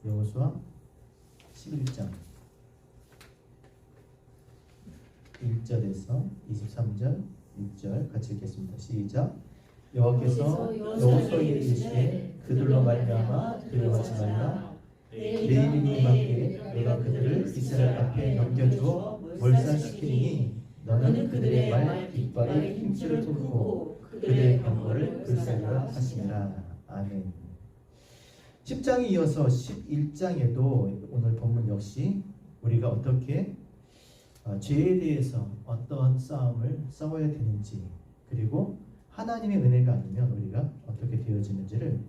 여호수아 11장 1절에서 23절 6절 같이 읽겠습니다. 시작. 여호와께서 여호수아에게 이르시되 그들로 말미암아 두려워하지 말라. 내 이름이 임하게 내가 그들을 이스라엘 앞에 넘겨주어 몰살시키니 너는 그들의 말 깃발에 힘줄을 꽂고 그들의 병거를 불살라 하시니라. 아멘. 10장에 이어서 11장에도 오늘 본문 역시 우리가 어떻게 죄에 대해서 어떠한 싸움을 싸워야 되는지, 그리고 하나님의 은혜가 아니면 우리가 어떻게 되어지는지를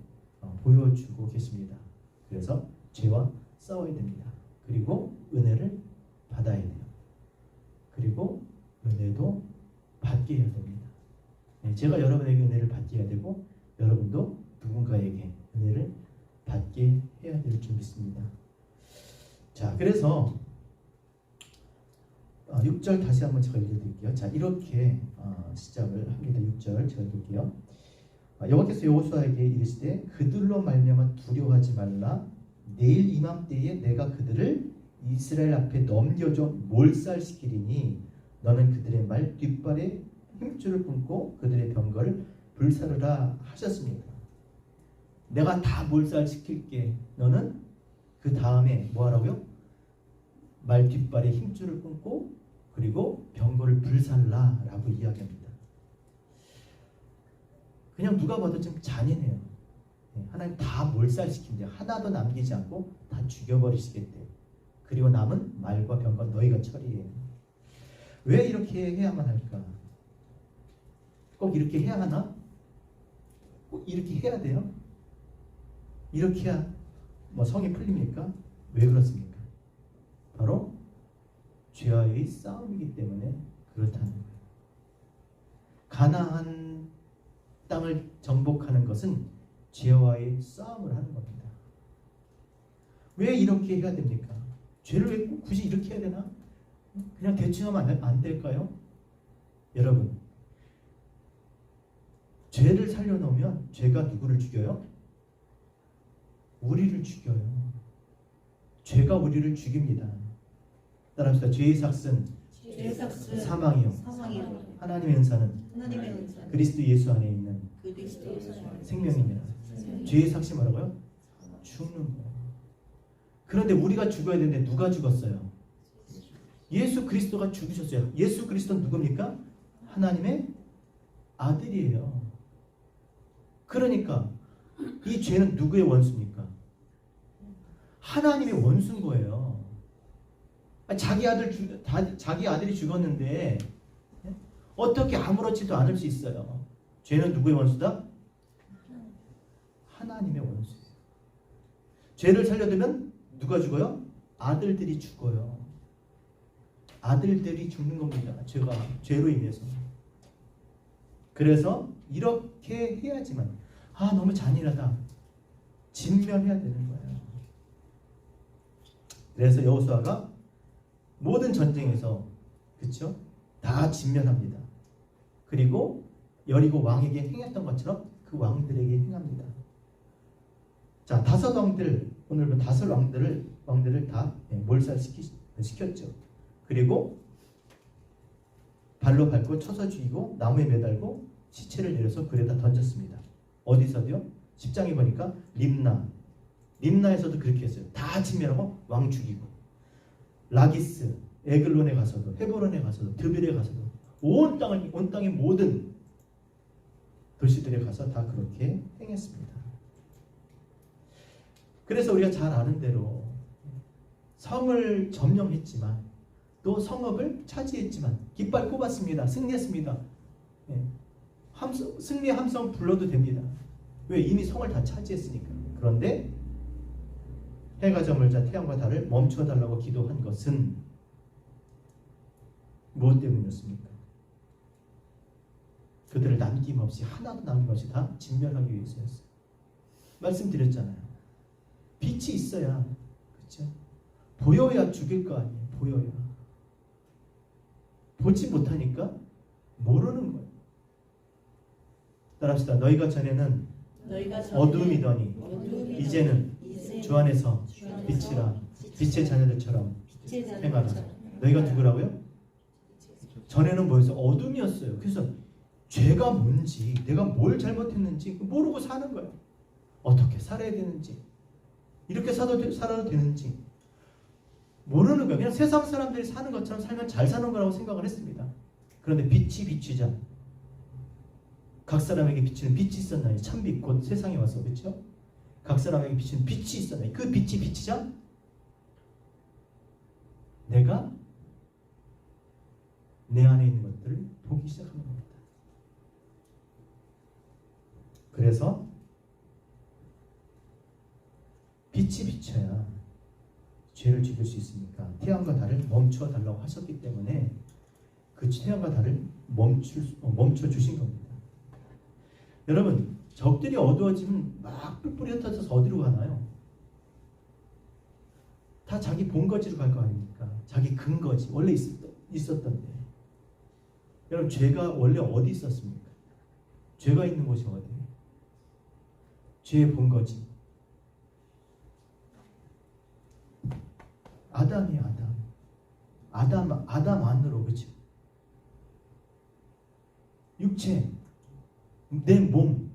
보여주고 계십니다. 그래서 죄와 싸워야 됩니다. 그리고 은혜를 받아야 돼요. 그리고 은혜도 받게 해야 됩니다. 제가 여러분에게 은혜를 받게 해야 되고, 여러분도 누군가에게 은혜를 받게 해야 될 줄 믿습니다. 자, 그래서 6절 다시 한번 제가 읽어드릴게요. 자, 이렇게 시작을 합니다. 6절 제가 읽을게요. 여호와께서 여호수아에게 이르시되 그들로 말미암아 두려워하지 말라. 내일 이맘때에 내가 그들을 이스라엘 앞에 넘겨줘 몰살시키리니 너는 그들의 말 뒷발에 힘줄을 끊고 그들의 병거를 불사르라 하셨습니다. 내가 다 몰살시킬게. 너는 그 다음에 뭐 하라고요? 말 뒷발에 힘줄을 끊고 그리고 병거를 불살라 라고 이야기합니다. 그냥 누가 봐도 좀 잔인해요. 하나님 다 몰살시킨대. 하나도 남기지 않고 다 죽여버리시겠대. 그리고 남은 말과 병과 너희가 처리해. 왜 이렇게 해야만 할까? 꼭 이렇게 해야 하나? 꼭 이렇게 해야 돼요? 이렇게 해야 뭐 성이 풀립니까? 왜 그렇습니까? 바로 죄와의 싸움이기 때문에 그렇다는 거예요. 가나안 땅을 정복하는 것은 죄와의 싸움을 하는 겁니다. 왜 이렇게 해야 됩니까? 죄를 왜 굳이 이렇게 해야 되나? 그냥 대충 하면 안 될까요? 여러분, 죄를 살려놓으면 죄가 누구를 죽여요? 우리를 죽여요. 죄가 우리를 죽입니다. 따라합시다. 죄의 삭은 사망이요. 하나님의 은사는 그리스도 예수 안에 있는 생명입니다. 죄의 삭이 뭐라고요? 죽는 거예요. 그런데 우리가 죽어야 되는데 누가 죽었어요? 예수 그리스도가 죽으셨어요. 예수 그리스도는 누굽니까? 하나님의 아들이에요. 그러니까 이 죄는 누구의 원수입니까? 하나님의 원수인 거예요. 자기 아들이 죽었는데 어떻게 아무렇지도 않을 수 있어요? 죄는 누구의 원수다? 하나님의 원수예요. 죄를 살려두면 누가 죽어요? 아들들이 죽어요. 아들들이 죽는 겁니다. 죄로 인해서. 그래서 이렇게 해야지만 너무 잔인하다. 진멸해야 되는 거예요. 그래서 여호수아가 모든 전쟁에서 그렇죠? 다 진멸합니다. 그리고 여리고 왕에게 행했던 것처럼 그 왕들에게 행합니다. 자, 5 왕들, 오늘 5 왕들을 다 몰살시켰죠. 그리고 발로 밟고 쳐서 죽이고 나무에 매달고 시체를 내려서 굴에다 던졌습니다. 어디서도요? 10장에 보니까 림나에서도 그렇게 했어요. 다 진멸하고 왕 죽이고, 라기스, 에글론에 가서도, 헤브론에 가서도, 드빌에 가서도, 온 땅의 모든 도시들에 가서 다 그렇게 행했습니다. 그래서 우리가 잘 아는 대로 성을 점령했지만 또 성읍을 차지했지만 깃발 꼽았습니다. 승리했습니다. 승리의 함성 불러도 됩니다. 왜? 이미 성을 다 차지했으니까. 그런데 해가 저물자 태양과 달을 멈춰달라고 기도한 것은 무엇 때문이었습니까? 그들을 남김없이, 하나도 남김없이 다 진멸하기 위해서였어요. 말씀드렸잖아요. 빛이 있어야, 그렇죠? 보여야 죽일 거 아니에요. 보여야. 보지 못하니까 모르는 거예요. 따라합시다. 너희가 전에는 어둠이더니 이제는 주 안에서 빛이라 빛의 자녀들처럼 행하라. 너희가 누구라고요? 전에는 뭐였어요? 어둠이었어요. 그래서 죄가 뭔지, 내가 뭘 잘못했는지 모르고 사는 거예요. 어떻게 살아야 되는지, 이렇게 살아도 되는지 모르는 거예요. 그냥 세상 사람들이 사는 것처럼 살면 잘 사는 거라고 생각을 했습니다. 그런데 빛이 비추자. 각 사람에게 비치는 빛이 있었나요? 참빛 곧 세상에 와서, 그렇죠? 각 사람에게 비치는 빛이 있었나요? 그 빛이 비치자 내가 내 안에 있는 것들을 보기 시작하는 겁니다. 그래서 빛이 비쳐야 죄를 죽일 수 있으니까 태양과 달을 멈춰 달라고 하셨기 때문에 그 태양과 달을 멈춰 주신 겁니다. 여러분, 적들이 어두워지면 막 뿔뿔이 흩어져서 어디로 가나요? 다 자기 본거지로 갈 거 아닙니까? 자기 근거지, 원래 있었던 데. 여러분, 죄가 원래 어디 있었습니까? 죄가 있는 곳이 어디예요? 죄의 본거지. 아담이에요, 아담. 아담 안으로, 그렇죠? 육체, 내 몸.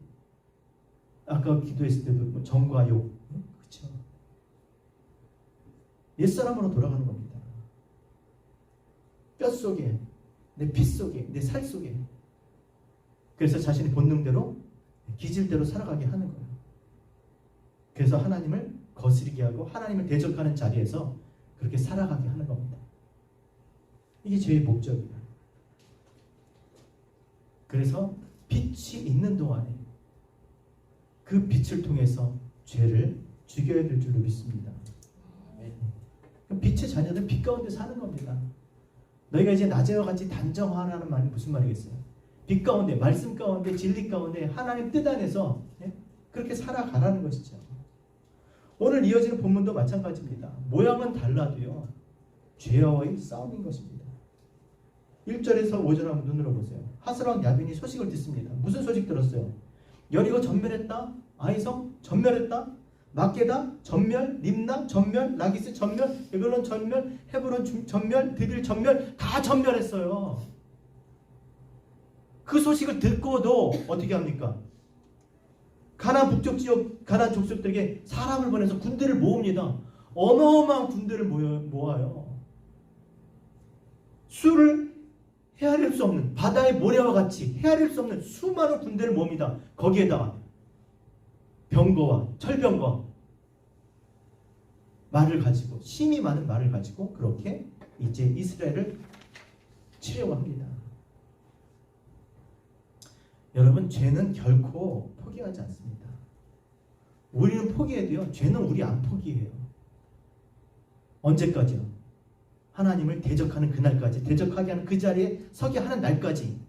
아까 기도했을 때도 뭐 정과 욕, 그렇죠? 옛사람으로 돌아가는 겁니다. 뼈 속에, 내 피 속에, 내 살 속에. 그래서 자신의 본능대로 기질대로 살아가게 하는 거예요. 그래서 하나님을 거스르게 하고 하나님을 대적하는 자리에서 그렇게 살아가게 하는 겁니다. 이게 죄의 목적이에요. 그래서 빛이 있는 동안에 그 빛을 통해서 죄를 죽여야 될 줄로 믿습니다. 빛의 자녀들은 빛 가운데 사는 겁니다. 너희가 이제 낮에와 같이 단정하라는 말이 무슨 말이겠어요? 빛 가운데, 말씀 가운데, 진리 가운데 하나님 뜻 안에서 그렇게 살아가라는 것이죠. 오늘 이어지는 본문도 마찬가지입니다. 모양은 달라도요, 죄와의 싸움인 것입니다. 1절에서 5절 한번 눈으로 보세요. 하스랑 야빈이 소식을 듣습니다. 무슨 소식 들었어요? 여리고 전멸했다. 아이성 전멸했다. 막게다 전멸, 림나 전멸, 라기스 전멸, 에글론 전멸, 헤브론 전멸, 드빌 전멸, 다 전멸했어요. 그 소식을 듣고도 어떻게 합니까? 가나안 북쪽 지역 가나안 족속들에게 사람을 보내서 군대를 모읍니다. 어마어마한 군대를 모아요. 수를 헤아릴 수 없는, 바다의 모래와 같이 헤아릴 수 없는 수많은 군대를 모읍니다. 거기에다가 병거와 철병과 말을 가지고, 힘이 많은 말을 가지고 그렇게 이제 이스라엘을 치려고 합니다. 여러분, 죄는 결코 포기하지 않습니다. 우리는 포기해도요, 죄는 우리 안 포기해요. 언제까지요? 하나님을 대적하는 그날까지, 대적하게 하는 그 자리에 서게 하는 날까지,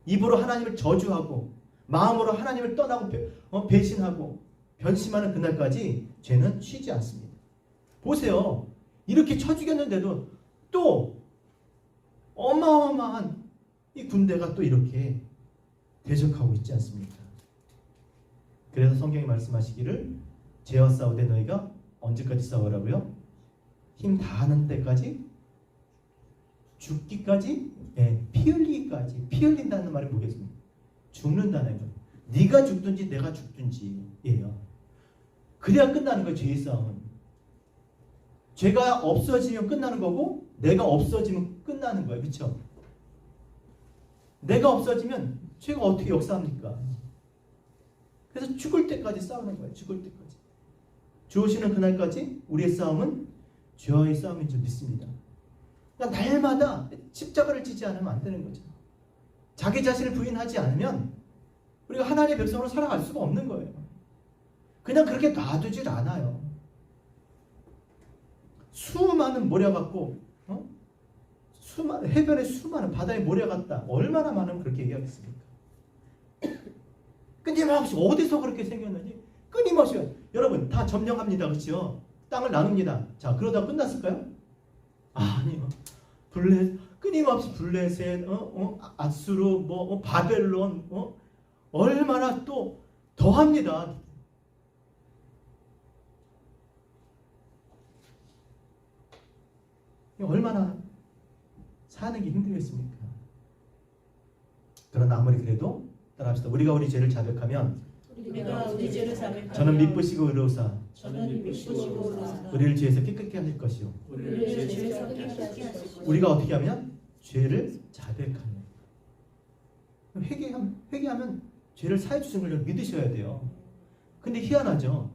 입으로 하나님을 저주하고 마음으로 하나님을 떠나고 배신하고 변심하는 그날까지 죄는 쉬지 않습니다. 보세요. 이렇게 쳐 죽였는데도 또 어마어마한 이 군대가 또 이렇게 대적하고 있지 않습니까? 그래서 성경이 말씀하시기를 죄와 싸우되 너희가 언제까지 싸우라고요? 힘 다하는 때까지, 죽기까지, 피 흘리기까지. 피 흘린다는 말이 뭐겠습니까? 죽는다는 거예요. 네가 죽든지 내가 죽든지예요. 그래야 끝나는 거예요. 죄의 싸움은. 죄가 없어지면 끝나는 거고 내가 없어지면 끝나는 거예요. 그렇죠? 내가 없어지면 죄가 어떻게 역사합니까? 그래서 죽을 때까지 싸우는 거예요. 죽을 때까지. 주 오시는 그날까지 우리의 싸움은 죄와의 싸움인 줄 믿습니다. 그러니까 날마다 십자가를 지지 않으면 안 되는 거죠. 자기 자신을 부인하지 않으면 우리가 하나님의 백성으로 살아갈 수가 없는 거예요. 그냥 그렇게 놔두질 않아요. 수많은 모래 같고, 해변에 수많은 바다에 모래 같다. 얼마나 많으면 그렇게 얘기하겠습니까? 끊임없이 어디서 그렇게 생겼는지 끊임없이. 여러분 다 점령합니다. 그렇죠? 땅을 나눕니다. 자, 그러다 끝났을까요? 아니요. 끊임없이 블레셋, 아수르, 바벨론, 얼마나 또 더합니다. 얼마나 사는 게 힘들겠습니까? 그러나 아무리 그래도 따라합시다. 우리가 우리 죄를 자백하면 저는 미쁘시고 의로우사 우리를 죄에서 깨끗게 하실 것이요. 우리가 어떻게 하면 죄를 자백하면 회개하면 죄를 사해 주시는 걸 믿으셔야 돼요. 근데 희한하죠.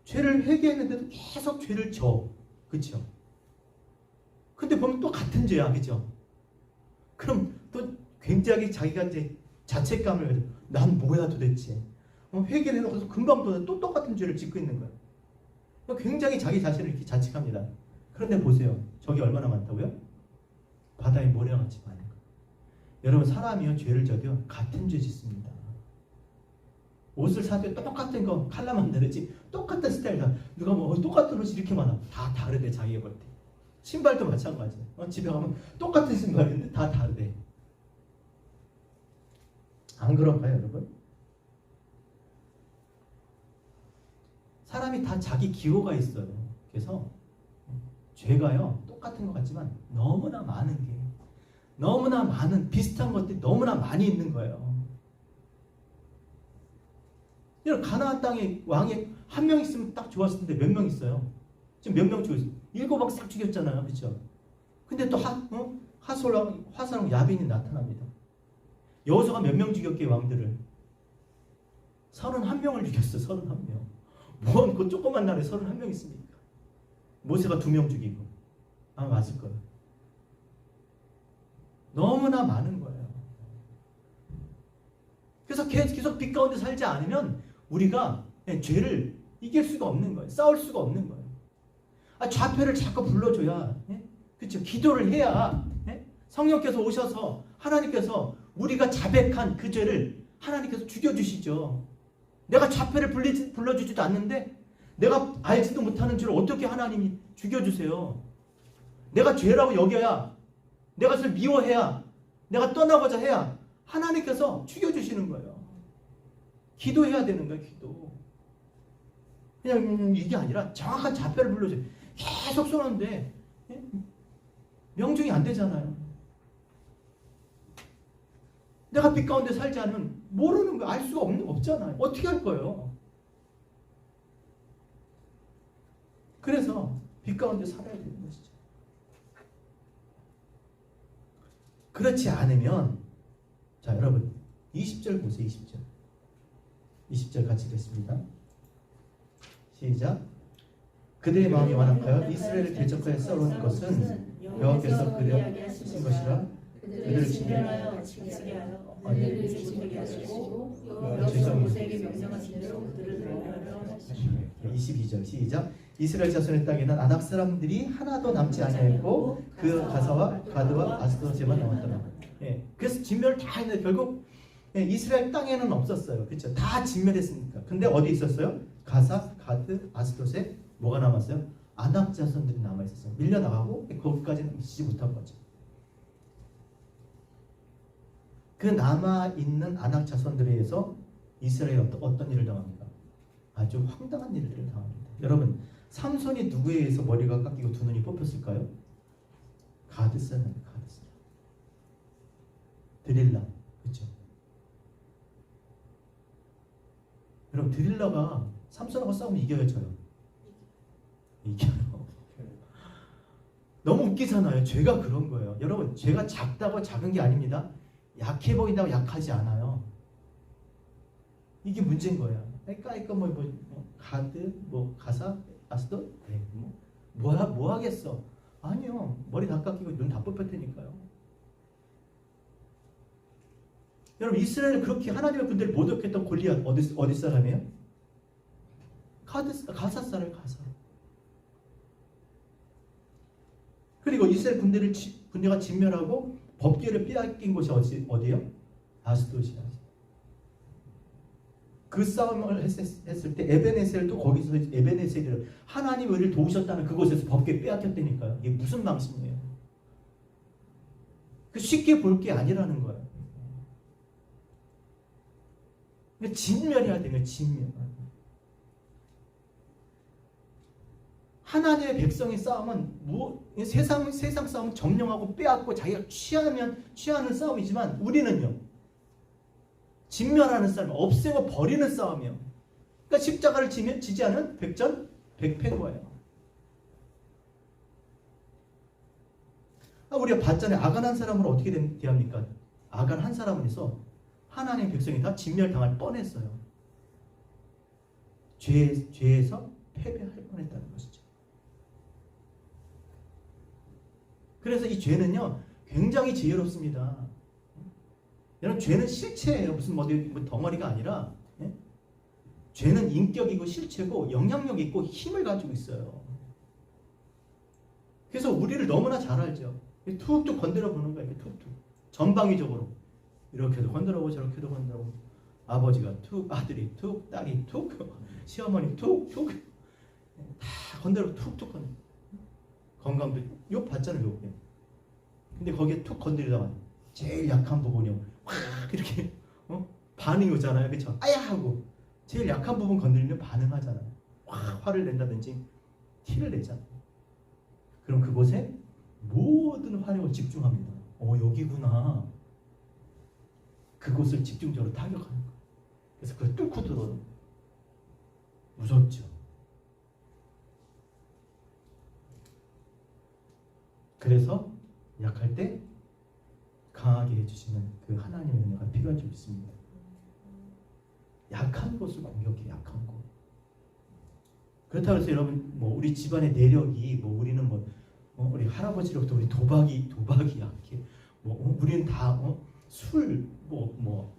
죄를 회개했는데도 계속 죄를 져. 그렇죠? 근데 보면 또 같은 죄야. 그렇죠? 그럼 또 굉장히 자기가 이제 자책감을 가지고 난 뭐야 도대체. 회개를 해놓고서 금방 또 똑같은 죄를 짓고 있는 거야. 굉장히 자기 자신을 이렇게 자책합니다. 그런데 보세요. 저기 얼마나 많다고요? 바다에 모래같이 많은 거예요. 여러분 사람이요 죄를 져도 같은 죄 짓습니다. 옷을 사도 똑같은 거 칼라 만들었지 똑같은 스타일 다 누가 뭐 똑같은 옷이 이렇게 많아 다 다르대 자기가 볼 때. 신발도 마찬가지야. 집에 가면 똑같은 신발인데 다 다르대. 안 그런가요 여러분? 사람이 다 자기 기호가 있어요. 그래서 죄가요 똑같은 것 같지만 너무나 많은 게 너무나 많은 비슷한 것들이 너무나 많이 있는 거예요. 가나안 땅에 왕이 한 명 있으면 딱 좋았을 텐데 몇 명 있어요? 지금 몇 명 죽였어요? 7박 싹 죽였잖아요. 그렇죠? 근데 또 화살왕 야빈이 나타납니다. 여호수아가 몇 명 죽였게 왕들을? 31명을 죽였어. 31명. 뭔 그 조그만 나라에 31명 있습니까? 모세가 2명 죽이고. 맞을 거예요. 너무나 많은 거예요. 그래서 계속 빛 가운데 살지 않으면 우리가 죄를 이길 수가 없는 거예요. 싸울 수가 없는 거예요. 좌표를 자꾸 불러줘야, 그렇죠? 기도를 해야 성령께서 오셔서 하나님께서 우리가 자백한 그 죄를 하나님께서 죽여주시죠. 내가 좌표를 불러주지도 않는데 내가 알지도 못하는 죄를 어떻게 하나님이 죽여주세요. 내가 죄라고 여겨야 내가 그것을 미워해야 내가 떠나고자 해야 하나님께서 죽여주시는 거예요. 기도해야 되는 거예요. 기도. 그냥 이게 아니라 정확한 좌표를 불러줘요. 계속 쏘는데 명중이 안 되잖아요. 내가 빛 가운데 살지 않으면 모르는 거, 알 수가 없잖아요. 어떻게 할 거예요? 그래서 빛 가운데 살아야 되는 것이죠. 그렇지 않으면 자 여러분 20절 보세요. 20절 같이 읽겠습니다. 시작. 그들의 마음이 완악하여 이스라엘을 대적하여 싸우는 것은 여호와께서 그들에게 하신 것이라 그들을 진멸하여 지키게 하여 언약을 지키게 하시고 여호와께서 모세에게 명령하신 대로 그들을 멸하여 하시고 22절 시작. 이스라엘 자손의 땅에는 아낙 사람들이 하나도 남지 아니하였고 그 가사와 가드와 아스도세만 남았더라. 그래서 진멸을 다 했는데 결국 이스라엘 땅에는 없었어요. 그렇죠? 다 진멸했으니까. 근데 어디 있었어요? 가사, 가드, 아스도세 뭐가 남았어요? 아낙 자손들이 남아 있었어요. 밀려나가고 거기까지는 미치지 못한 거죠. 그 남아 있는 아낙 자손들에 의해서 이스라엘이 어떤 일을 당합니까? 아주 황당한 일들을 당합니다. 여러분, 삼손이 누구에 의해서 머리가 깎이고 두 눈이 뽑혔을까요? 가드 사람이에요. 가드 사람. 드릴라. 그렇죠? 여러분, 드릴라가 삼손하고 싸우면 이겨요, 저요? 이겨요. 너무 웃기잖아요. 죄가 그런 거예요. 여러분, 죄가 작다고 작은 게 아닙니다. 약해 보인다고 약하지 않아요. 이게 문제인 거야. 그러니까 가드, 가사, 아스도, 뭐 하겠어? 아니요. 머리 다 깎이고 눈 다 뽑혔다니까요. 여러분, 이스라엘은 그렇게 하나님의 군대를 모독했던 골리앗 어디 사람이에요? 가사 사람, 가사. 그리고 이스라엘 군대가 진멸하고 법궤를 빼앗긴 곳이 어디예요? 아스돗이야. 그 싸움을 했을 때 에벤에셀도 거기서 에벤에셀을 하나님 우리를 도우셨다는 그곳에서 법궤 빼앗겼다니까요. 이게 무슨 망신이에요? 쉽게 볼 게 아니라는 거예요. 진멸해야 돼요. 진멸. 하나님의 백성의 싸움은 세상 싸움은 점령하고 빼앗고 자기가 취하는 싸움이지만 우리는요, 진멸하는 싸움, 없애고 버리는 싸움이요. 그러니까 십자가를 지지 않은 백전백패인 거예요. 우리가 봤잖아요. 아간 한 사람을 어떻게 대합니까? 아간 한 사람을 해서 하나님의 백성이 다 진멸당할 뻔했어요. 죄에서 패배할 뻔했다는 것이죠. 그래서 이 죄는요, 굉장히 지혜롭습니다. 여러분, 죄는 실체예요. 무슨 덩어리가 아니라, 예? 죄는 인격이고 실체고 영향력이 있고 힘을 가지고 있어요. 그래서 우리를 너무나 잘 알죠. 툭툭 건드려 보는 거예요. 툭툭. 전방위적으로. 이렇게도 건드려보고 저렇게도 건드려보고. 아버지가 툭, 아들이 툭, 딸이 툭, 시어머니 툭, 툭. 다 건드려 툭툭 건드려. 건강도 욕 받잖아요. 욕. 근데 거기에 툭 건드리다가 제일 약한 부분이요. 확 이렇게 반응이 오잖아요. 그렇죠? 아야 하고 제일 약한 부분 건드리면 반응하잖아요. 확 화를 낸다든지 티를 내잖아요. 그럼 그곳에 모든 화력을 집중합니다. 여기구나. 그곳을 집중적으로 타격하는 거예요. 그래서 그걸 뚫고 들어오는 거예요. 무섭죠. 그래서 약할 때 강하게 해주시는 그 하나님의 은혜가 필요한 줄 믿습니다. 약한 것을 공격해. 약한 것. 그렇다고 해서 여러분 우리 집안의 내력이 우리는 우리 할아버지로부터 우리 도박이 약해. 우리는 다 술,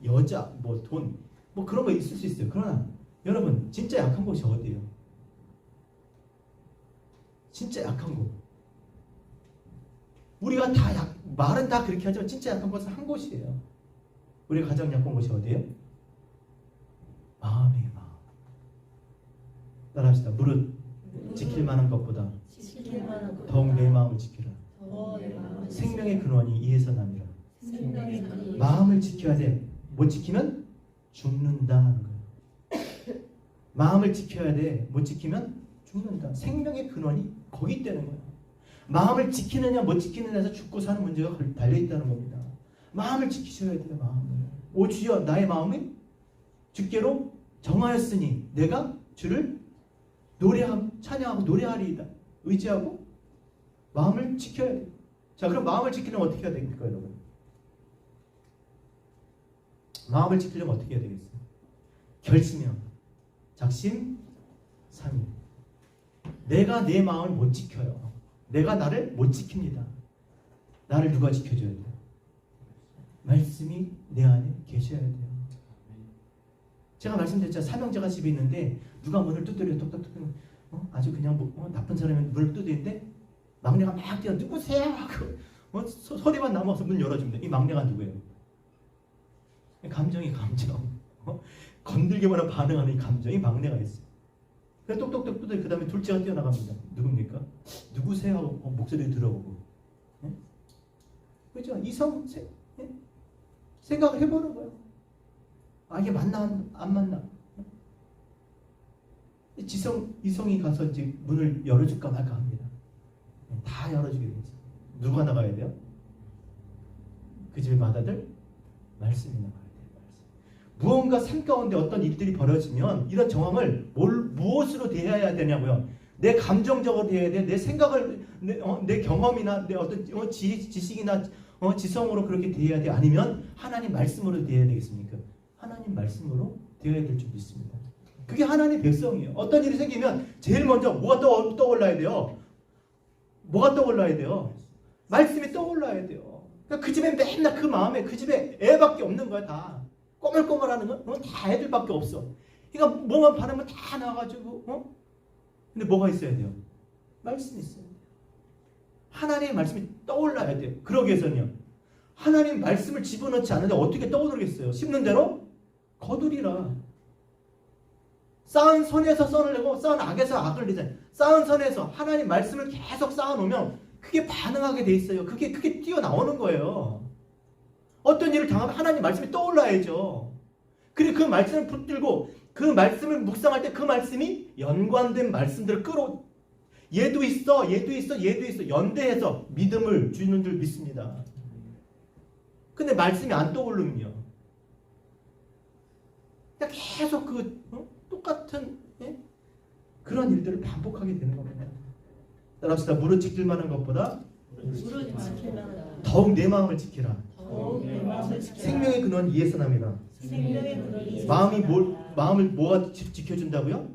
여자, 돈, 그런 거 있을 수 있어요. 그러나 여러분 진짜 약한 곳이 어디예요? 진짜 약한 곳. 우리가 다 말은 다 그렇게 하지만 진짜 약한 곳은 한 곳이에요. 우리가 가장 약한 곳이 어디예요? 마음이에요. 마음. 따라합시다. 무릇 지킬 만한 것보다 더욱 내 마음을 지키라. 생명의 근원이 이에서 남이라. 마음을 지켜야 돼. 못 지키면 죽는다 하는 거예요. 마음을 지켜야 돼. 못 지키면 죽는다. 생명의 근원이 거기 있다는 거예요. 마음을 지키느냐 못 지키느냐에서 죽고 사는 문제가 달려있다는 겁니다. 마음을 지키셔야 돼요. 마음을. 오 주여 나의 마음이 주께로 정하였으니 내가 주를 찬양하고 노래하리이다. 의지하고 마음을 지켜야 돼요. 자, 그럼 마음을 지키려면 어떻게 해야 됩니까, 여러분? 마음을 지키려면 어떻게 해야 되겠어요? 결심이요. 작심 삼일. 내가 내 마음을 못 지켜요. 내가 나를 못 지킵니다. 나를 누가 지켜줘야 돼요? 말씀이 내 안에 계셔야 돼요. 제가 말씀드렸잖아요. 삼형제가 집에 있는데 누가 문을 두드려 톡톡톡 아주 그냥 나쁜 사람이 문을 두드리는데 막내가 막 뛰어 누구세요? 하고 소리만 남아서 문 열어줍니다. 이 막내가 누구예요? 감정. 건들기만 하면 반응하는 이 감정이 막내가 있어요. 그래서 똑똑똑 두드려. 그 다음에 둘째가 뛰어나갑니다. 누굽니까? 누구세요? 하고 목소리 들어보고. 예? 그렇죠? 생각을 해보는 거예요. 이게 맞나 안 맞나? 이성이 가서 이제 문을 열어줄까 말까 합니다. 다 열어주게 되죠. 누가 나가야 돼요? 그 집의 맏아들 말씀이 나가야 돼요. 무언가 삶 가운데 어떤 일들이 벌어지면 이런 정황을 무엇으로 대해야 되냐고요. 내 감정적으로 대해야 돼. 내 생각을 내 경험이나 내 어떤 지식이나 지성으로 그렇게 대해야 돼. 아니면 하나님 말씀으로 대해야 되겠습니까? 하나님 말씀으로 되어야 될 줄 믿습니다. 그게 하나님 백성이에요. 어떤 일이 생기면 제일 먼저 뭐가 떠올라야 돼요? 뭐가 떠올라야 돼요? 말씀이 떠올라야 돼요. 그러니까 그 집에 맨날 그 마음에 그 집에 애밖에 없는 거야. 다 꼬물꼬물하는 건 다 애들밖에 없어. 그러니까 뭐만 바르면 다 나와가지고 근데 뭐가 있어야 돼요? 말씀이 있어야 돼요. 하나님의 말씀이 떠올라야 돼요. 그러기 위해서는요. 하나님 말씀을 집어넣지 않는데 어떻게 떠오르겠어요? 심는 대로 거두리라. 쌓은 선에서 선을 내고 쌓은 악에서 악을 내잖아요. 쌓은 선에서 하나님 말씀을 계속 쌓아놓으면 그게 반응하게 돼 있어요. 그게 튀어나오는 거예요. 어떤 일을 당하면 하나님 말씀이 떠올라야죠. 그리고 그 말씀을 붙들고 그 말씀을 묵상할 때 그 말씀이 연관된 말씀들을 얘도 있어, 얘도 있어, 얘도 있어. 연대해서 믿음을 주는 줄 믿습니다. 근데 말씀이 안 떠오르면요. 그냥 계속 똑같은 그런 일들을 반복하게 되는 겁니다. 따라합시다. 무릇 지킬 만한 것보다 더욱 내 마음을 지키라. 생명의 근원 이에서 남이라. 마음을 뭐가 지켜준다고요?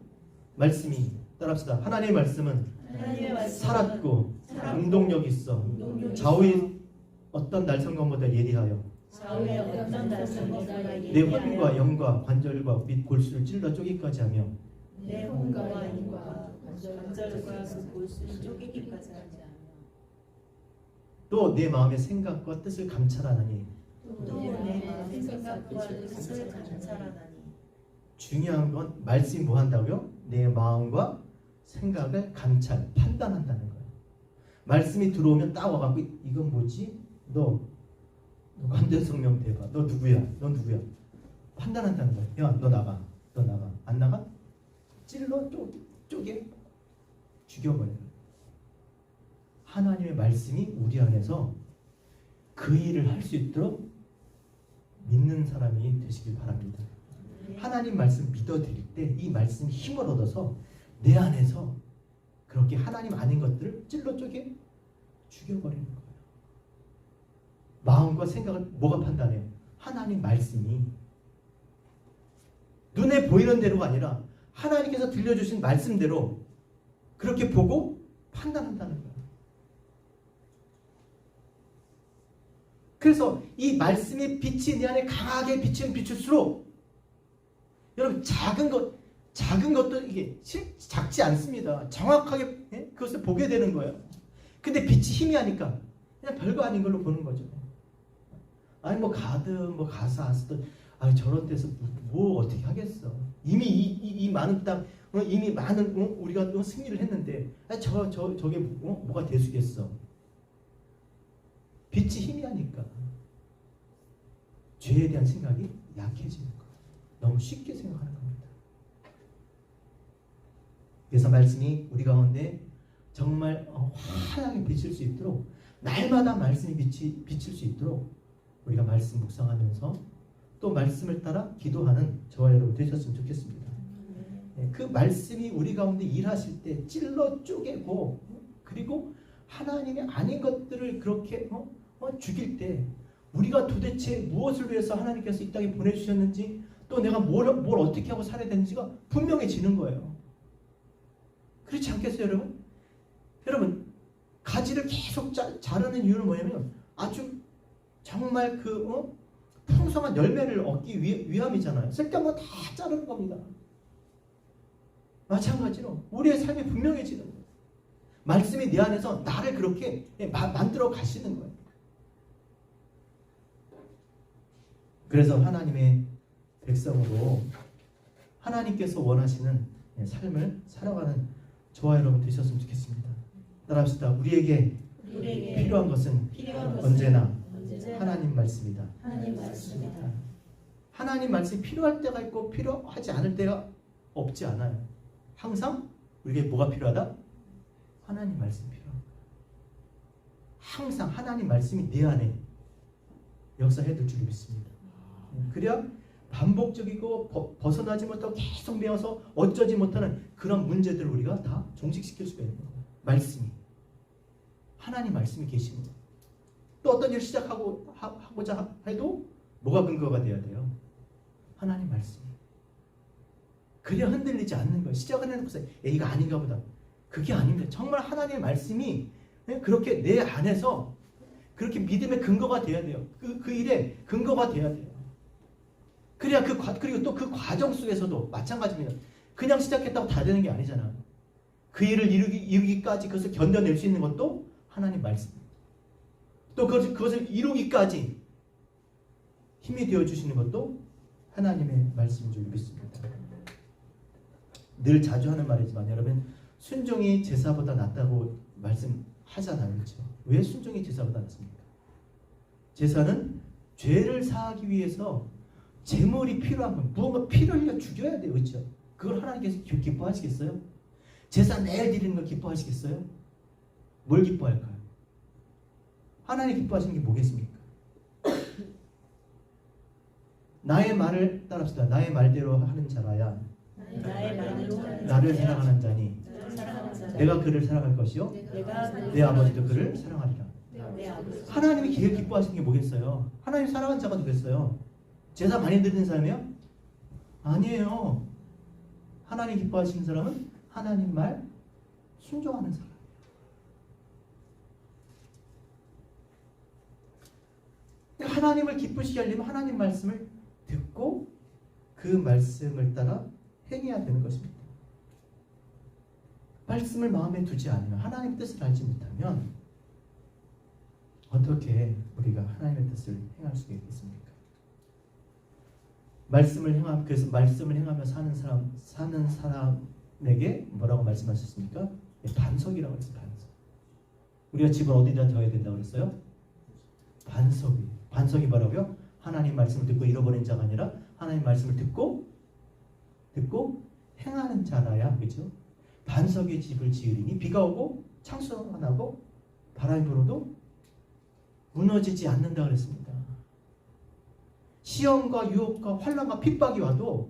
말씀이. 따라합시다. 하나님의 말씀은 살았고 운동력 있어. 좌우의 어떤 날성검보다 예리하여 내 혼과 영과 관절과 및 골수를 찔러 쪼개기까지 하며 내 혼과 영과 관절과 골수를 쪼개기까지 하며 또 내 마음의 생각과 뜻을 감찰하나니. 중요한 건 말씀이 뭐 한다고요? 내 마음과 생각을 감찰, 판단한다는 거예요. 말씀이 들어오면 딱 와갖고 이건 뭐지? 너 관대성명 대봐. 너 누구야? 너 누구야? 판단한다는 거예요. 야, 너 나가. 너 나가. 안 나가? 찔러 쪼개 죽여버려요. 하나님의 말씀이 우리 안에서 그 일을 할 수 있도록 믿는 사람이 되시길 바랍니다. 하나님 말씀 믿어드릴 때 이 말씀이 힘을 얻어서 내 안에서 그렇게 하나님 아닌 것들을 찔러 쪼개 죽여버리는 거예요. 마음과 생각을 뭐가 판단해요? 하나님 말씀이. 눈에 보이는 대로가 아니라 하나님께서 들려주신 말씀대로 그렇게 보고 판단한다는 거예요. 그래서 이 말씀의 빛이 내 안에 강하게 비치면 비출수록 여러분 작은 것도 이게 작지 않습니다. 정확하게 그것을 보게 되는 거예요. 근데 빛이 희미하니까 그냥 별거 아닌 걸로 보는 거죠. 아니 뭐 가든 뭐 가서 아스든 아니 저런 데서 뭐 어떻게 하겠어. 이미 이 많은 땅 이미 많은 우리가 승리를 했는데 저게 뭐가 대수겠어. 빛이 희미하니까 죄에 대한 생각이 약해지는 거예요. 너무 쉽게 생각하는 겁니다. 그래서 말씀이 우리 가운데 정말 환하게 비칠 수 있도록 날마다 말씀이 비칠 수 있도록 우리가 말씀 묵상하면서 또 말씀을 따라 기도하는 저와 여러분 되셨으면 좋겠습니다. 그 말씀이 우리 가운데 일하실 때 찔러 쪼개고 그리고 하나님이 아닌 것들을 그렇게 죽일 때 우리가 도대체 무엇을 위해서 하나님께서 이 땅에 보내주셨는지 또 내가 뭘 어떻게 하고 살아야 되는지가 분명해지는 거예요. 그렇지 않겠어요, 여러분? 여러분 가지를 계속 자르는 이유는 뭐냐면 아주 정말 풍성한 열매를 얻기 위함이잖아요. 쓸데없는 다 자르는 겁니다. 마찬가지로 우리의 삶이 분명해지는 거예요. 말씀이 내 안에서 나를 그렇게 만들어 가시는 거예요. 그래서 하나님의 백성으로 하나님께서 원하시는 삶을 살아가는 저와 여러분 되셨으면 좋겠습니다. 따라합시다. 우리에게 필요한 것은 언제나 하나님 말씀이다. 하나님 말씀이 필요할 때가 있고 필요하지 않을 때가 없지 않아요. 항상 우리에게 뭐가 필요하다? 하나님 말씀이 필요합니다. 항상 하나님 말씀이 내 안에 역사해둘 줄 믿습니다. 그래야 반복적이고 벗어나지 못하고 계속 배워서 어쩌지 못하는 그런 문제들을 우리가 다 종식시킬 수가 있는 거예요. 말씀이. 하나님 말씀이 계시는 거예요. 또 어떤 일을 하고자 해도 뭐가 근거가 돼야 돼요? 하나님 말씀이. 그래야 흔들리지 않는 거예요. 시작하는 것에 이거 아닌가 보다. 그게 아닙니다. 정말 하나님의 말씀이 그렇게 내 안에서 그렇게 믿음의 근거가 돼야 돼요. 그 일의 근거가 돼야 돼요. 그래야 그리고 또 그 과정 속에서도 마찬가지입니다. 그냥 시작했다고 다 되는 게 아니잖아. 그 일을 이루기까지 그것을 견뎌낼 수 있는 것도 하나님 말씀. 또 그것을 이루기까지 힘이 되어 주시는 것도 하나님의 말씀인 줄 믿습니다. 늘 자주 하는 말이지만 여러분 순종이 제사보다 낫다고 말씀하잖아요. 그렇죠? 왜 순종이 제사보다 낫습니까? 제사는 죄를 사하기 위해서 제물이 필요한 건 무언가 피를 흘려 죽여야 돼요. 그렇죠? 그걸 하나님께서 기뻐하시겠어요? 제사 내일 드리는 걸 기뻐하시겠어요? 뭘 기뻐할까요? 하나님 기뻐하시는 게 뭐겠습니까? 나의 말을 따릅시다. 나의 말대로 하는 자라야 나를 사랑하는 자니 내가 그를 사랑할 것이요 내 아버지도 그를 사랑하리라. 하나님이 제일 기뻐하시는 게 뭐겠어요? 하나님 사랑하는 자가 되겠어요? 제사 많이 드리는 사람이요? 아니에요. 하나님 기뻐하시는 사람은 하나님 말 순종하는 사람. 하나님을 기쁘시게 하려면 하나님 말씀을 듣고 그 말씀을 따라 행해야 되는 것입니다. 말씀을 마음에 두지 않으면 하나님의 뜻을 알지 못하면 어떻게 우리가 하나님의 뜻을 행할 수 있겠습니까? 그래서 말씀을 행하며 사는 사람에게 뭐라고 말씀하셨습니까? 반석이라고 했어요. 반석. 우리가 집을 어디다 둬야 된다고 그랬어요? 반석이 뭐라고요? 하나님 말씀을 듣고 잃어버린 자가 아니라 하나님 말씀을 듣고 행하는 자라야, 그렇죠? 반석의 집을 지으리니 비가 오고 창수가 나고 바람이 불어도 무너지지 않는다 그랬습니다. 시험과 유혹과 환난과 핍박이 와도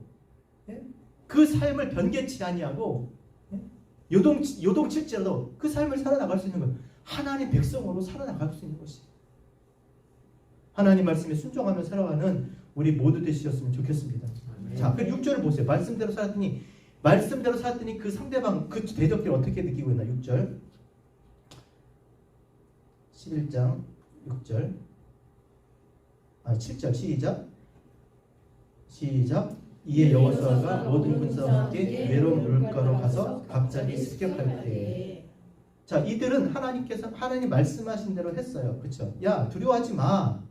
그 삶을 변개치 아니하고 요동칠지라도 그 삶을 살아나갈 수 있는 것, 하나님 백성으로 살아나갈 수 있는 것이 하나님 말씀에 순종하며 살아가는 우리 모두 되시셨으면 좋겠습니다. 자, 그 6절을 보세요. 말씀대로 살았더니 그 상대방 그 대적들이 어떻게 느끼고 있나. 6절 11장 6절 7절 시작. 이에 여호수아가 모든 군사와 함께 메론 물가로 가서 갑자기 습격할 때에. 자, 이들은 하나님께서 하나님 말씀하신 대로 했어요. 그렇죠? 야, 두려워하지 마.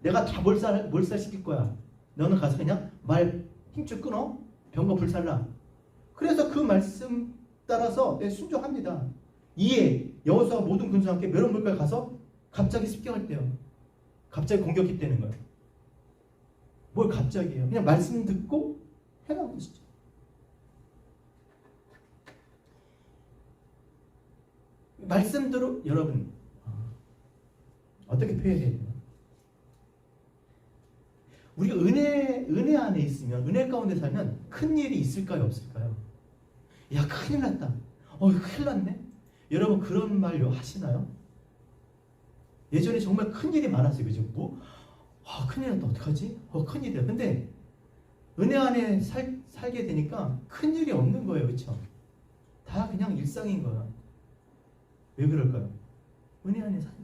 내가 다 몰살시킬 거야. 너는 가서 그냥 말 힘줄 끊어. 병거 불살라. 그래서 그 말씀 따라서 순종합니다. 이에 여호수아가 모든 군사와 함께 메론 물가에 가서 갑자기 습격할 때요. 갑자기 공격했다는 거예요. 뭘 갑자기예요? 그냥 말씀 듣고 해라는 것이죠. 말씀대로 여러분 어떻게 표현해야 되나? 우리가 은혜 안에 있으면, 은혜 가운데 살면 큰 일이 있을까요, 없을까요? 야, 큰일 났다. 큰일 났네. 여러분 그런 말 하시나요? 예전에 정말 큰 일이 많았어요, 그죠? 큰일 났다. 어떡하지? 큰일이야. 근데 은혜 안에 살게 되니까 큰 일이 없는 거예요, 그렇죠? 다 그냥 일상인 거야. 왜 그럴까요? 은혜 안에 사니까.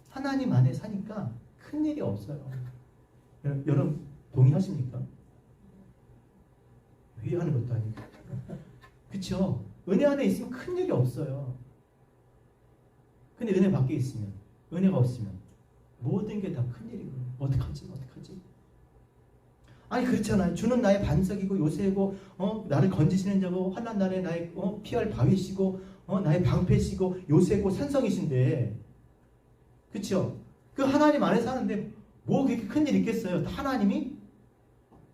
하나님 안에 사니까 큰 일이 없어요. 여러분 동의하십니까? 회의하는 것도 아니고. 그렇죠? 은혜 안에 있으면 큰 일이 없어요. 근데 은혜 밖에 있으면, 은혜가 없으면 모든 게 다 큰 일이거든요. 어떡하지? 아니 그렇잖아요. 주는 나의 반석이고 요새고 나를 건지시는 자고 환난 날에 나의 피할 바위시고 나의 방패시고 요새고 산성이신데, 그렇죠? 그 하나님 안에 사는데 뭐 그렇게 큰일 있겠어요? 다 하나님이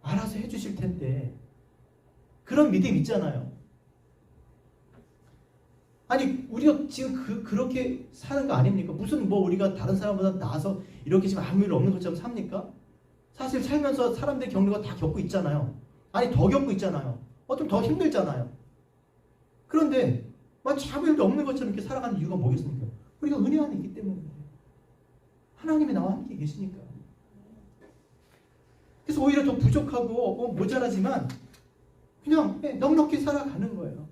알아서 해주실 텐데. 그런 믿음 있잖아요. 아니 우리가 지금 그렇게 사는 거 아닙니까? 무슨 우리가 다른 사람보다 나아서 이렇게 지금 아무 일 없는 것처럼 삽니까? 사실 살면서 사람들 겪는 거 다 겪고 있잖아요. 아니 더 겪고 있잖아요. 좀 더 힘들잖아요. 그런데 마치 아무 일도 없는 것처럼 이렇게 살아가는 이유가 뭐겠습니까? 우리가 은혜 안에 있기 때문에. 하나님이 나와 함께 계시니까. 그래서 오히려 더 부족하고 모자라지만 그냥 넉넉히 살아가는 거예요.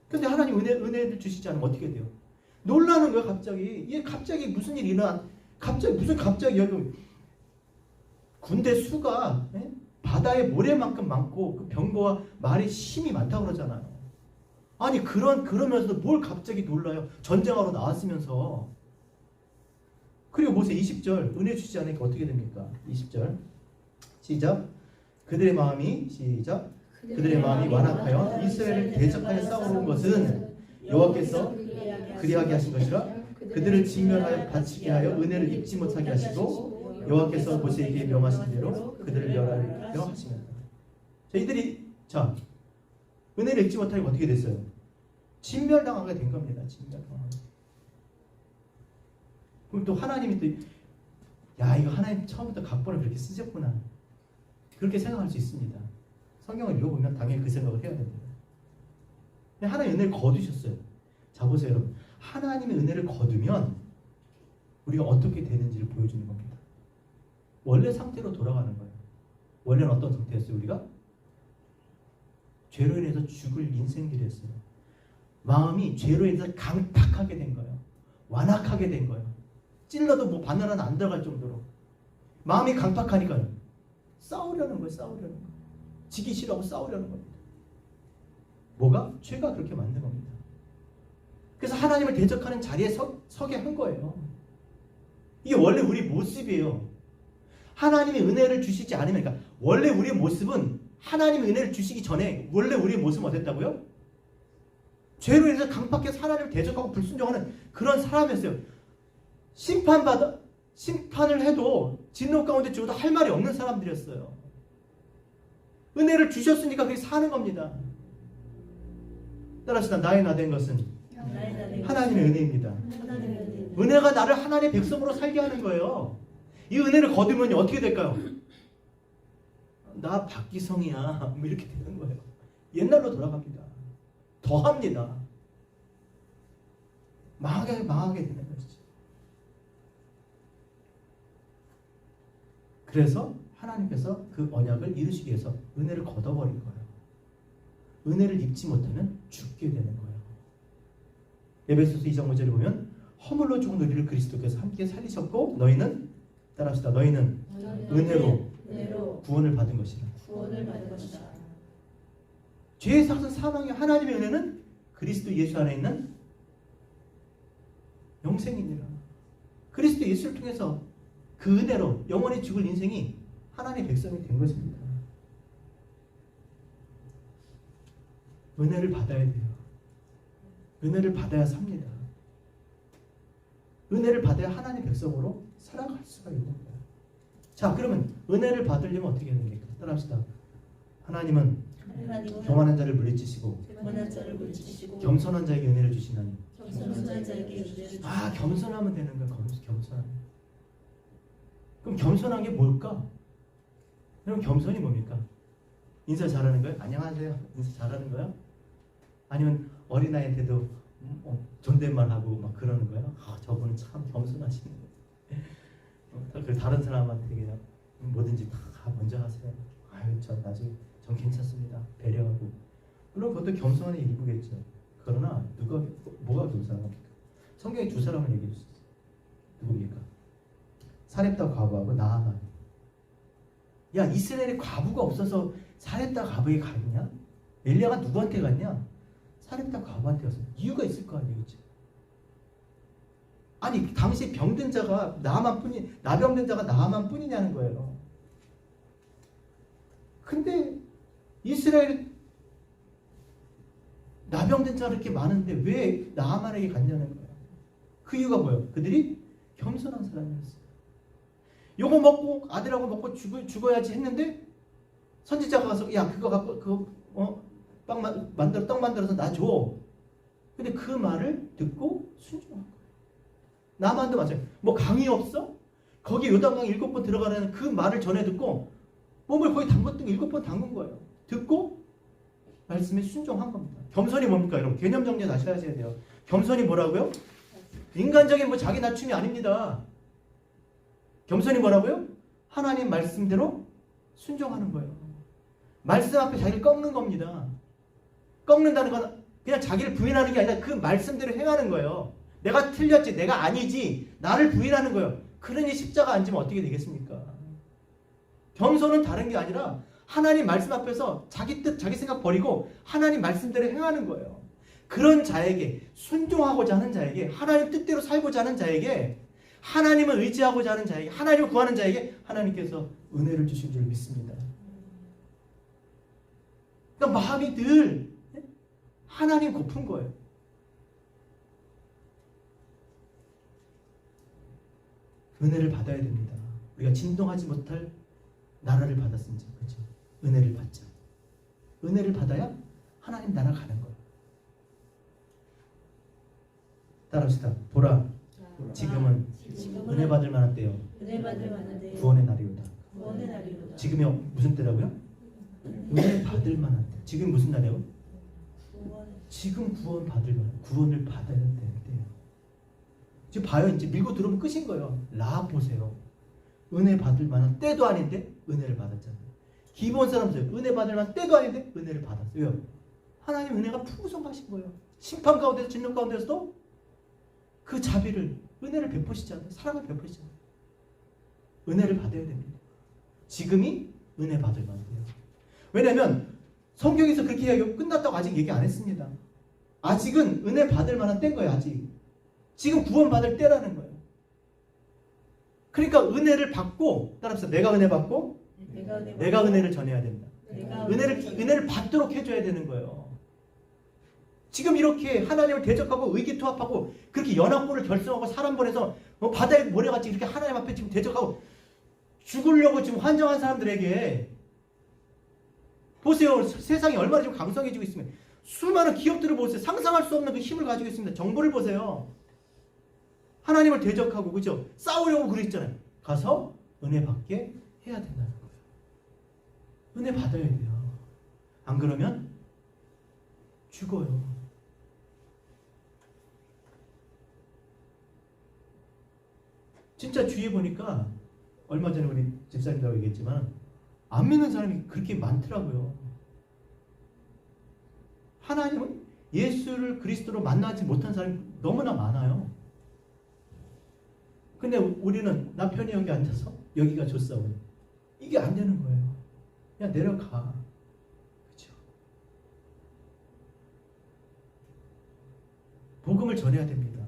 근데 하나님 은혜를 주시지 않으면 어떻게 돼요? 놀라는 거예요, 갑자기. 이게 갑자기 무슨 일이 갑자기 여러분 군대 수가 바다의 모래만큼 많고 그 병거와 말이 힘이 많다고 그러잖아요. 아니 그러면서도 뭘 갑자기 놀라요? 전쟁하러 나왔으면서. 그리고 보세요. 20절 은혜 주시지 않으니까 어떻게 됩니까? 20절 시작. 그들의 마음이 완악하여 이스라엘을 대적하여 싸우는 것은 여호와께서 그리하게 하신 것이라. 그들을 진멸하여 다치게 하여 은혜를 입지 못하게 하시고 여호와께서 모세에게 명하신 대로 그들을 멸하려 하시며. 이들이 자, 은혜를 잊지 못하니까 어떻게 됐어요? 진멸당하게 된 겁니다. 진멸당하게. 그럼 또 하나님이 또 야, 이거 하나님 처음부터 각본을 그렇게 쓰셨구나. 그렇게 생각할 수 있습니다. 성경을 읽어보면 당연히 그 생각을 해야 됩니다. 근데 하나님의 은혜를 거두셨어요. 자, 보세요, 여러분. 하나님의 은혜를 거두면 우리가 어떻게 되는지를 보여주는 겁니다. 원래 상태로 돌아가는 거예요. 원래는 어떤 상태였어요, 우리가? 죄로 인해서 죽을 인생들이었어요. 마음이 죄로 인해서 강팍하게 된 거예요. 완악하게 된 거예요. 찔러도 뭐 바늘 하나 안 들어갈 정도로. 마음이 강팍하니까요. 싸우려는 거예요, 싸우려는 거예요. 지기 싫어하고 싸우려는 겁니다. 뭐가? 죄가 그렇게 만든 겁니다. 그래서 하나님을 대적하는 자리에 서게 한 거예요. 이게 원래 우리 모습이에요. 하나님의 은혜를 주시지 않으면, 그러니까 원래 우리의 모습은 하나님의 은혜를 주시기 전에 원래 우리의 모습은 어땠다고요? 죄로 인해서 강팍해서 하나님을 대적하고 불순종하는 그런 사람이었어요. 심판을 해도 진노 가운데 죽어도 할 말이 없는 사람들이었어요. 은혜를 주셨으니까 그게 사는 겁니다. 따라합시다. 나의 나 된 것은 하나님의 은혜입니다. 은혜가 나를 하나님의 백성으로 살게 하는 거예요. 이 은혜를 거두면 어떻게 될까요? 나 박기성이야. 뭐 이렇게 되는 거예요. 옛날로 돌아갑니다. 더합니다. 망하게 되는 것이죠. 그래서 하나님께서 그 언약을 이루시기 위해서 은혜를 걷어버린 거예요. 은혜를 입지 못하면 죽게 되는 거예요. 에베소서 2장 5절에 보면 허물로 죽은 우리를 그리스도께서 함께 살리셨고 너희는 따라합시다. 너희는 은혜로 구원을 받은 것이라. 죄의 삭은 사망의 하나님의 은혜는 그리스도 예수 안에 있는 영생이니라. 그리스도 예수를 통해서 그 은혜로 영원히 죽을 인생이 하나님의 백성이 된 것입니다. 은혜를 받아야 돼요. 은혜를 받아야 삽니다. 은혜를 받아야 하나님의 백성으로 살아갈 수가 있는 거예요. 자, 그러면 은혜를 받으려면 어떻게 해야 됩니까? 따라합시다. 하나님은 교만한 자를 물리치시고 겸손한 자에게 은혜를 주시나니. 아, 겸손하면 되는 거야. 겸손하면. 그럼 겸손한 게 뭘까? 그럼 겸손이 뭡니까? 인사 잘하는 거예요? 안녕하세요. 인사 잘하는 거예요? 아니면 어린아이한테도 존댓말하고 막 그러는 거예요? 아, 저분은 참 겸손하시네. 다른 사람한테 그냥 뭐든지 다 먼저 하세요. 아유, 전 나중에 전 괜찮습니다. 배려하고. 물론 그것도 겸손의 일부겠죠. 그러나 뭐가 겸손합니까? 성경에 두 사람을 얘기해 주셨어요. 누굽니까? 사렙다 과부하고 나아만. 야, 이스라엘에 과부가 없어서 사렙다 과부에 갔냐? 엘리야가 누구한테 갔냐? 사렙다 과부한테 갔어. 이유가 있을 거 아니에요, 그치? 아니, 당시 병든 자가 나병든 자가 나아만 뿐이냐는 거예요. 근데 이스라엘에 나병된 자가 이렇게 많은데 왜 나아만에게 갔냐는 거예요. 그 이유가 뭐예요? 그들이 겸손한 사람이었어요. 요거 먹고 아들하고 먹고 죽어야지 했는데 선지자가 가서 야, 그거 갖고 떡 만들어서 나 줘. 근데 그 말을 듣고 순종한 거예요. 나만도 마찬가지. 뭐 강이 없어? 거기 요단강 7번 들어가라는 그 말을 전해 듣고 몸을 거의 담궜던 7번 담근 거예요. 듣고 말씀에 순종한 겁니다. 겸손이 뭡니까, 여러분? 개념 정리 다시 하셔야 돼요. 겸손이 뭐라고요? 인간적인 뭐 자기 낮춤이 아닙니다. 겸손이 뭐라고요? 하나님 말씀대로 순종하는 거예요. 말씀 앞에 자기를 꺾는 겁니다. 꺾는다는 건 그냥 자기를 부인하는 게 아니라 그 말씀대로 행하는 거예요. 내가 틀렸지, 내가 아니지, 나를 부인하는 거예요. 그러니 십자가 안 지면 어떻게 되겠습니까? 겸손은 다른 게 아니라 하나님 말씀 앞에서 자기 뜻, 자기 생각 버리고 하나님 말씀대로 행하는 거예요. 그런 자에게, 순종하고자 하는 자에게, 하나님 뜻대로 살고자 하는 자에게, 하나님을 의지하고자 하는 자에게, 하나님을 구하는 자에게 하나님께서 은혜를 주신 줄 믿습니다. 그러니까 마음이 늘 하나님 고픈 거예요. 은혜를 받아야 됩니다. 우리가 진동하지 못할 나라를 받았습니다. 그렇죠? 은혜를 받자. 은혜를 받아야 하나님 나라 가는 거예요. 따라합시다. 보라, 지금은 은혜 받을 만한 때요. 은혜 받을 만한데 구원의 날이로다. 구원의 날이로다. 지금이 무슨 때라고요? 은혜 받을 만한 때. 지금 무슨 날이에요? 지금 구원 받을 만한, 구원을 받아야 되는 때예요. 지금 봐요. 이제 밀고 들어오면 끝인 거예요. 라합 보세요. 은혜 받을 만한 때도 아닌데 은혜를 받았잖아요. 기본 사람 보세요. 은혜 받을 만한 때도 아닌데 은혜를 받았어요. 왜요? 하나님 은혜가 풍성하신 거예요. 심판 가운데서, 진노 가운데서도 그 자비를, 은혜를 베푸시잖아요. 사랑을 베푸시잖아요. 은혜를 받아야 됩니다. 지금이 은혜 받을 만한데요. 왜냐하면 성경에서 그렇게 이야기하고 끝났다고 아직 얘기 안 했습니다. 아직은 은혜 받을 만한 때인 거예요. 아직. 지금 구원 받을 때라는 거예요. 그러니까 은혜를 받고, 따라서 내가 은혜 받고 내가 은혜를 전해야 된다. 은혜를 받도록 해줘야 되는 거예요. 지금 이렇게 하나님을 대적하고 의기투합하고 그렇게 연합군을 결성하고 사람 보내서 바다에 모래같이 이렇게 하나님 앞에 지금 대적하고 죽으려고 지금 환장한 사람들에게 보세요. 세상이 얼마나 지금 강성해지고 있으면 수많은 기업들을 보세요. 상상할 수 없는 그 힘을 가지고 있습니다. 정보를 보세요. 하나님을 대적하고 그죠? 싸우려고 그랬잖아요. 가서 은혜 받게 해야 된다는 거예요. 은혜 받아야 돼요. 안 그러면 죽어요. 진짜 주위에 보니까 얼마 전에 우리 집사님도 얘기했지만 안 믿는 사람이 그렇게 많더라고요. 하나님은 예수를 그리스도로 만나지 못한 사람이 너무나 많아요. 근데 우리는 나 편히 여기 앉아서 여기가 좋사오니 이게 안 되는 거예요. 그냥 내려가. 그렇죠? 복음을 전해야 됩니다.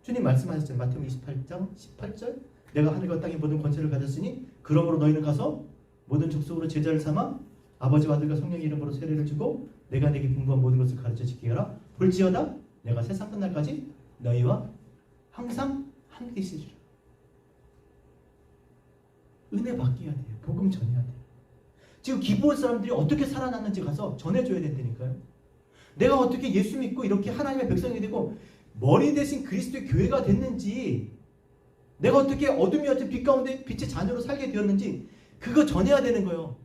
주님 말씀하셨잖아요. 마태복음 28장 18절 내가 하늘과 땅의 모든 권세를 가졌으니 그러므로 너희는 가서 모든 족속으로 제자를 삼아 아버지와 아들과 성령의 이름으로 세례를 주고 내가 내게 분부한 모든 것을 가르쳐 지키게 하라. 볼지어다 내가 세상 끝날까지 너희와 항상 함께 있으리라. 은혜 받게 해야 돼요. 복음 전해야 돼요. 지금 기부한 사람들이 어떻게 살아났는지 가서 전해줘야 된다니까요. 내가 어떻게 예수 믿고 이렇게 하나님의 백성이 되고 머리 대신 그리스도의 교회가 됐는지, 내가 어떻게 어둠이었던 빛 가운데 빛의 자녀로 살게 되었는지 그거 전해야 되는 거예요.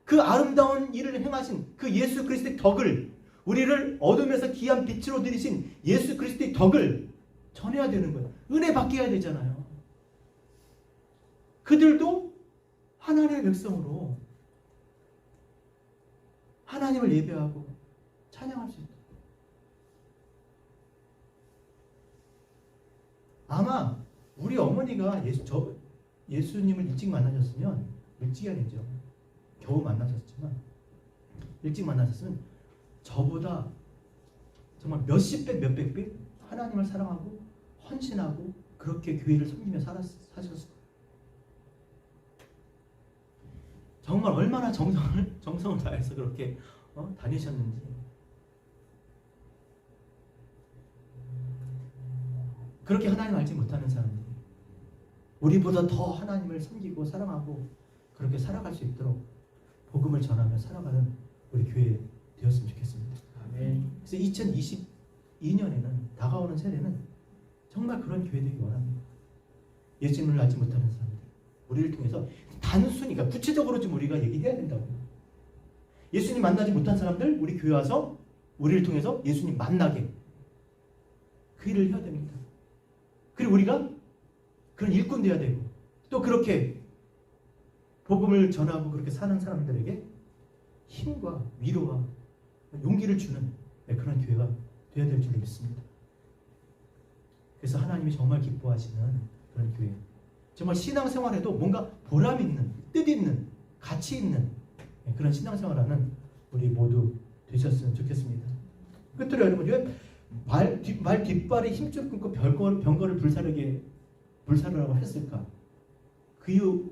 그 아름다운 일을 행하신 그 예수 그리스도의 덕을, 우리를 어둠에서 귀한 빛으로 들이신 예수 그리스도의 덕을 전해야 되는 거예요. 은혜 받게 해야 되잖아요. 그들도 하나님의 백성으로 하나님을 예배하고 찬양할 수 있다. 아마 우리 어머니가 예수님을 일찍 만나셨으면, 일찍이 아니죠. 겨우 만나셨지만 일찍 만나셨으면 저보다 정말 몇십 배, 몇백 배 하나님을 사랑하고 헌신하고 그렇게 교회를 섬기며 사셨을 거예요. 정말 얼마나 정성을 다해서 그렇게 다니셨는지. 그렇게 하나님 알지 못하는 사람들이 우리보다 더 하나님을 섬기고 사랑하고 그렇게 살아갈 수 있도록 복음을 전하며 살아가는 우리 교회 되었으면 좋겠습니다. 아멘. 그래서 2022년에는 다가오는 세대는 정말 그런 교회 되기 원합니다. 예수님을 알지 못하는 사람들, 우리를 통해서 단순히, 그러니까 구체적으로 좀 우리가 얘기해야 된다고. 예수님 만나지 못한 사람들 우리 교회 와서 우리를 통해서 예수님 만나게 그 일을 해야 됩니다. 그리고 우리가 그런 일꾼 돼야 되고 또 그렇게 복음을 전하고 그렇게 사는 사람들에게 힘과 위로와 용기를 주는 그런 교회가 되어야 될 줄로 믿습니다. 그래서 하나님이 정말 기뻐하시는 그런 교회, 정말 신앙생활에도 뭔가 보람 있는, 뜻 있는, 가치 있는 그런 신앙생활하는 우리 모두 되셨으면 좋겠습니다. 끝으로 여러분, 말 뒷발에 힘줄 끊고 병거를 불사르라고 했을까? 그 이유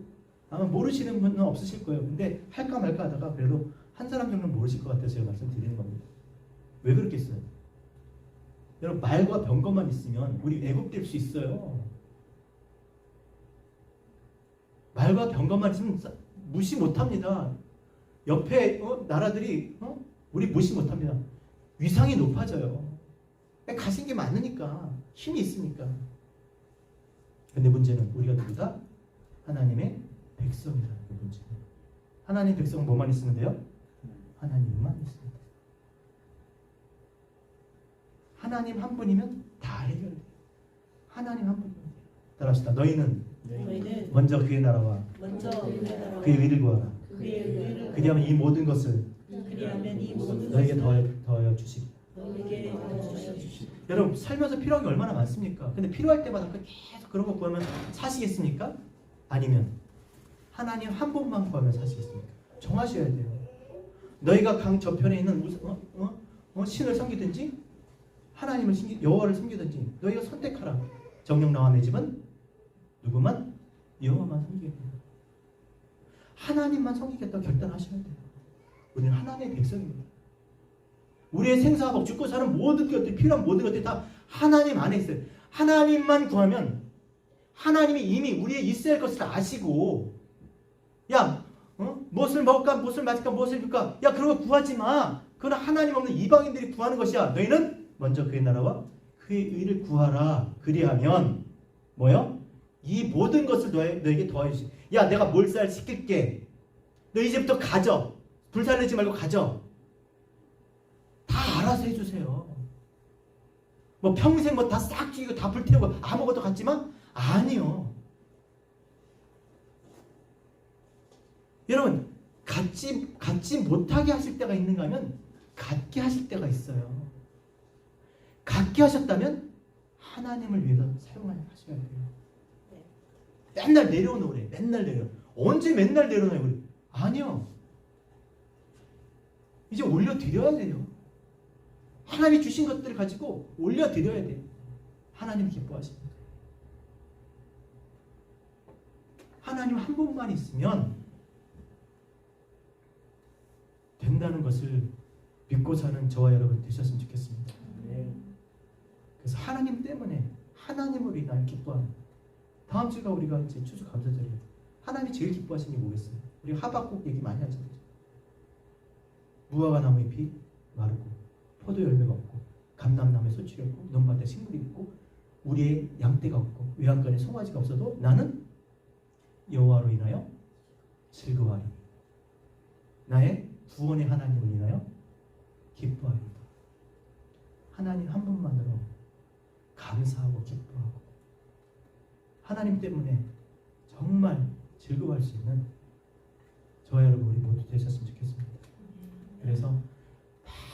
아마 모르시는 분은 없으실 거예요. 근데 할까 말까 하다가 그래도 한 사람 정도는 모르실 것 같아서 제가 말씀드리는 겁니다. 왜 그렇겠어요? 여러분, 말과 병거만 있으면 우리 애국될 수 있어요. 말과 병거만 있으면 무시 못합니다. 옆에 나라들이 우리 무시 못합니다. 위상이 높아져요. 가진 게 많으니까, 힘이 있으니까. 근데 문제는 우리가 누구다? 하나님의 백성이라는 게 문제예요. 하나님 백성은 뭐만 있으면 돼요? 하나님만 있으면 돼요. 하나님 한 분이면 다 해결돼요. 하나님 한 분이면 돼요. 따라합시다. 너희는 먼저 그의 나라와 그의 의를 구하라. 그리하면 이 모든 것을 너에게 더하여 주시리라. 여러분 살면서 필요한 게 얼마나 많습니까? 근데 필요할 때마다 계속 그런 거 구하면 사시겠습니까? 아니면 하나님 한 분만 구하면 사시겠습니까? 정하셔야 돼요. 너희가 강 저편에 있는 신을 섬기든지 하나님을 여호와를 섬기든지 너희가 선택하라. 정녕 나와 내 집은 누구만? 여호와만 섬기겠다. 하나님만 섬기겠다고 결단하셔야 돼요. 우리는 하나님의 백성입니다. 우리의 생사복 죽고 사는 모든 것들, 필요한 모든 것들이 다 하나님 안에 있어요. 하나님만 구하면 하나님이 이미 우리의 있어야 할 것을 다 아시고, 야, 무엇을 먹을까, 무엇을 마실까, 무엇을 입을까, 야, 그런 거 구하지 마. 그건 하나님 없는 이방인들이 구하는 것이야. 너희는 먼저 그의 나라와 그의 의를 구하라. 그리하면 뭐요? 이 모든 것을 너에게 더하여 주시. 야, 내가 몰살 시킬게. 너 이제부터 가져. 불살내지 말고 가져. 다 알아서 해주세요. 뭐 평생 뭐 다 싹 죽이고 다 불태우고 아무것도 갖지만 아니요. 여러분 갖지 못하게 하실 때가 있는가 하면 갖게 하실 때가 있어요. 갖게 하셨다면 하나님을 위해서 사용하셔야 돼요. 맨날 내려놓으래. 맨날 내려. 언제 맨날 내려놔요 우리? 아니요. 이제 올려드려야 돼요. 하나님이 주신 것들을 가지고 올려드려야 돼요. 하나님 기뻐하십니다. 하나님 한 분만 있으면 된다는 것을 믿고 사는 저와 여러분 되셨으면 좋겠습니다. 그래서 하나님 때문에 하나님으로 인하여 기뻐하는, 다음 주가 우리가 이제 추수감사절이에요. 하나님이 제일 기뻐하시는 게 뭐겠어요? 우리 하박국 얘기 많이 하잖아요. 무화과 나무 잎이 마르고 포도 열매가 없고 감람나무에 소출이 없고 논밭에 식물이 없고 우리의 양떼가 없고 외양간에 송아지가 없어도 나는 여호와로 인하여 즐거워하리니 나의 구원의 하나님을 인하여 기뻐하리다. 하나님 한 분만으로 감사하고 기뻐하고 하나님 때문에 정말 즐거워할 수 있는 저와 여러분 우리 모두 되셨으면 좋겠습니다. 그래서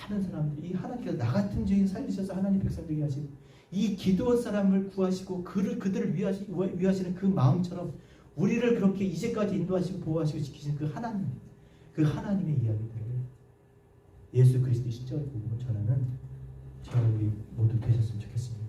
많은 사람들이 이 하나님께서 나 같은 죄인 살리셔서 하나님 백성 되게 하시고 이 기드온 사람을 구하시고 그들을 위하시는 그 마음처럼 우리를 그렇게 이제까지 인도하시고 보호하시고 지키시는 그 하나님의 이야기들을 예수 그리스도의 십자가의 복음을 전하는 저와 우리 모두 되셨으면 좋겠습니다.